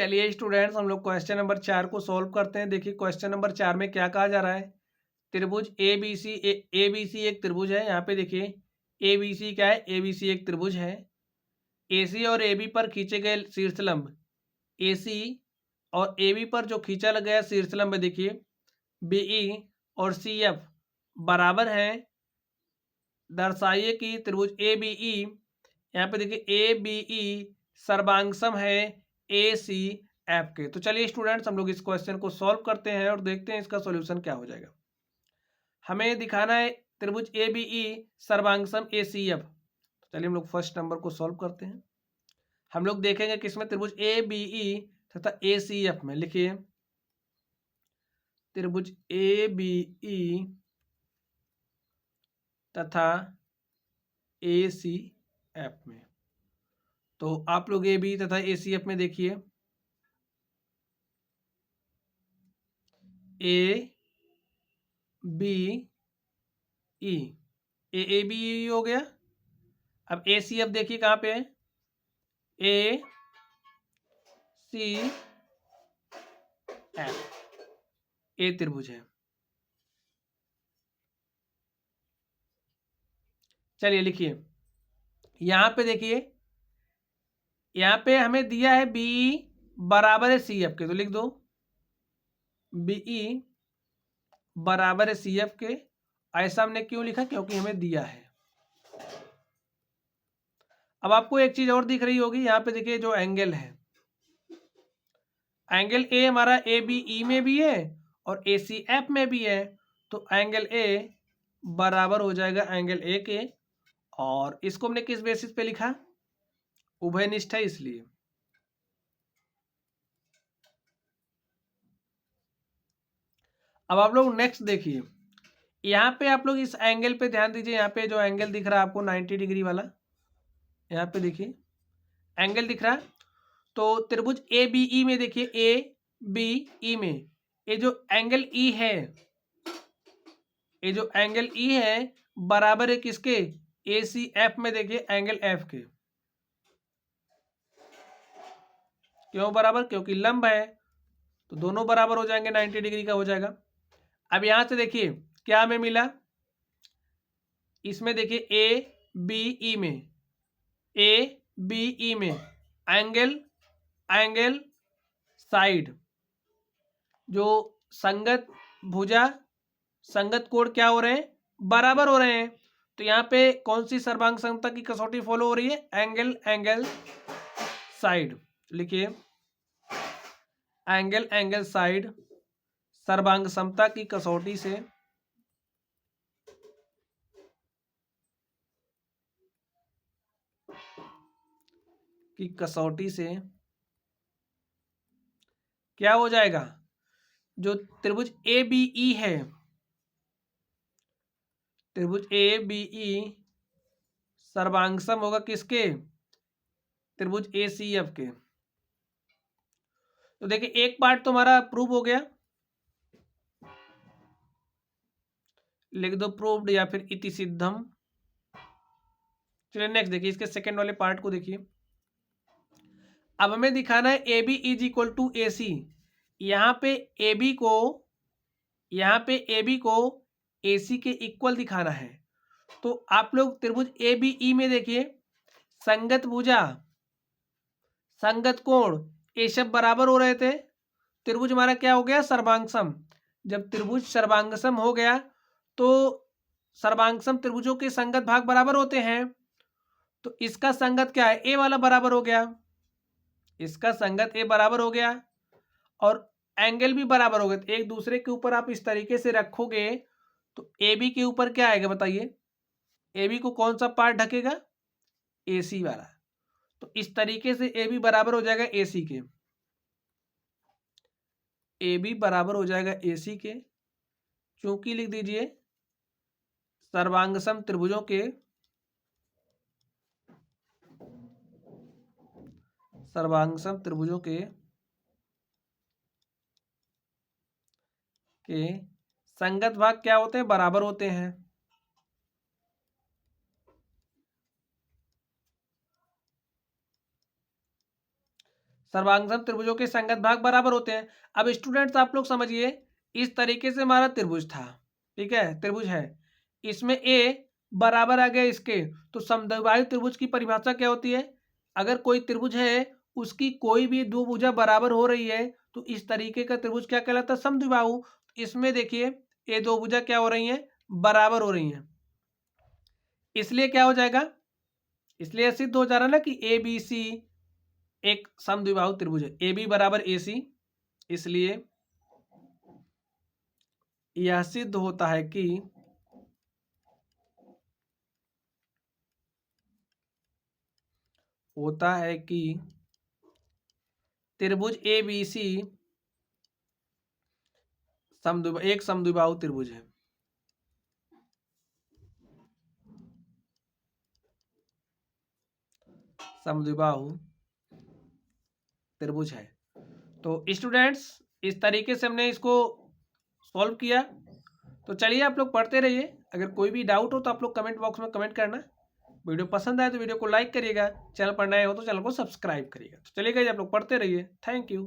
चलिए स्टूडेंट्स, हम लोग क्वेश्चन नंबर 4 को सॉल्व करते हैं। देखिए क्वेश्चन नंबर 4 में क्या कहा जा रहा है। त्रिभुज ए बी सी एक त्रिभुज है। यहाँ पे देखिए ए बी सी क्या है, ए बी सी एक त्रिभुज है। ए सी और ए बी पर खींचे गए शीर्षलंब ए सी और ए बी पर जो खींचा गया शीर्षलंब देखिए बी ई और सी एफ बराबर हैं। दर्शाइए कि त्रिभुज ए बी ई, यहाँ पे देखिए ए बी ई सर्वांगसम है ए सी एफ के। तो चलिए स्टूडेंट्स, हम लोग इस क्वेश्चन को सॉल्व करते हैं और देखते हैं इसका सॉल्यूशन क्या हो जाएगा। हमें दिखाना है त्रिभुज A B E सर्वांगसम A C F. चलिए हम लोग फर्स्ट नंबर को सॉल्व करते हैं। हम लोग देखेंगे किसमें, त्रिभुज ए बी ई तथा ए सी एफ में। लिखिए त्रिभुज ए बी ई तथा ए सी एफ में। तो आप लोग ए बी तथा ए सी एफ में देखिए A B E, A B E हो गया। अब ए सी एफ देखिए कहाँ पे है, ए सी एफ, ए त्रिभुज है। चलिए लिखिए, यहां पे देखिए यहां पे हमें दिया है बी बराबर है सी एफ के, तो लिख दो बीई बराबर है सी एफ के। ऐसा हमने क्यों लिखा, क्योंकि हमें दिया है। अब आपको एक चीज और दिख रही होगी, यहां पे देखिए जो एंगल है, एंगल ए हमारा ए बी ई में भी है और ए सी एफ में भी है। तो एंगल ए बराबर हो जाएगा एंगल ए के। और इसको हमने किस बेसिस पे लिखा, उभयनिष्ठ है इसलिए। अब आप लोग नेक्स्ट देखिए, यहाँ पे आप लोग इस एंगल पे ध्यान दीजिए। यहाँ पे जो एंगल दिख रहा है आपको 90 डिग्री वाला, यहाँ पे देखिए एंगल दिख रहा है। तो त्रिभुज ए बी ई में देखिए ए बी ई में ये जो एंगल ई है, ये जो एंगल ई है बराबर है किसके, ए सी एफ में। देखिए एंगल एफ के। क्यों बराबर, क्योंकि लंब है, तो दोनों बराबर हो जाएंगे, 90 डिग्री का हो जाएगा। अब यहां से देखिए क्या हमें मिला, इसमें देखिए ए बी ई में, ए बी ई में एंगल एंगल साइड, जो संगत भुजा संगत कोण क्या हो रहे हैं, बराबर हो रहे हैं। तो यहाँ पे कौन सी सर्वांग समता की कसौटी फॉलो हो रही है, एंगल एंगल साइड। लिखिए एंगल एंगल साइड सर्वांग समता की कसौटी से क्या हो जाएगा, जो त्रिभुज ए बी ई है, त्रिभुज ए बी ई सर्वांगसम होगा किसके, त्रिभुज ए सी एफ के। तो देखिए एक पार्ट तो हमारा प्रूव हो गया, लिख दो प्रूव्ड या फिर इति सिद्धम। चलिए नेक्स्ट देखिए, इसके सेकंड वाले पार्ट को देखिए। अब हमें दिखाना है A B is equal to A C. यहाँ पे ए बी को ए सी के इक्वल दिखाना है। तो आप लोग त्रिभुज ए बी ई में देखिए संगत भुजा संगत कोण ये सब बराबर हो रहे थे। त्रिभुज हमारा क्या हो गया, सर्वांगसम। जब त्रिभुज सर्वांगसम हो गया तो सर्वांगसम त्रिभुजों के संगत भाग बराबर होते हैं। तो इसका संगत क्या है, ए वाला बराबर हो गया, इसका संगत ए बराबर हो गया और एंगल भी बराबर हो गया। तो एक दूसरे के ऊपर आप इस तरीके से रखोगे तो ए बी के ऊपर क्या आएगा बताइए, ए बी को कौन सा पार्ट ढकेगा, ए सी वाला। तो इस तरीके से ए बी बराबर हो जाएगा ए सी के, ए बी बराबर हो जाएगा ए सी के। चूंकि लिख दीजिए सर्वांगसम त्रिभुजों के संगत भाग क्या होते हैं, बराबर होते हैं। सर्वांगसम त्रिभुजों के संगत भाग बराबर होते हैं। अब स्टूडेंट्स आप लोग समझिए, इस तरीके से हमारा त्रिभुज था, ठीक है, त्रिभुज है, इसमें ए बराबर आ गया इसके, तो समद्विबाहु त्रिभुज की परिभाषा क्या होती है? अगर कोई त्रिभुज है, उसकी कोई भी दो भुजा बराबर हो रही है, तो इस तरीके का त्रिभुज क्या कहलाता है? समद्विबाहु। इसमें देखिए ये दो भुजा क्या हो रही हैं? बराबर हो रही हैं, इसलिए क्या हो जाएगा? इसलिए सिद्ध हो जा रहा है ना कि ए बी सी एक समद्विबाहु त्रिभुज है, ए बी बराबर ए सी, इसलिए यह सिद्ध होता है कि त्रिभुज ए बी सी एक समद्विबाहु त्रिभुज है। समद्विबाहु त्रिभुज है। तो स्टूडेंट्स इस तरीके से हमने इसको सॉल्व किया। तो चलिए आप लोग पढ़ते रहिए, अगर कोई भी डाउट हो तो आप लोग कमेंट बॉक्स में कमेंट करना। वीडियो पसंद आए तो वीडियो को लाइक करिएगा, चैनल पर नए हो तो चैनल को सब्सक्राइब करिएगा। तो चलिए गाइस आप लोग पढ़ते रहिए। Thank you.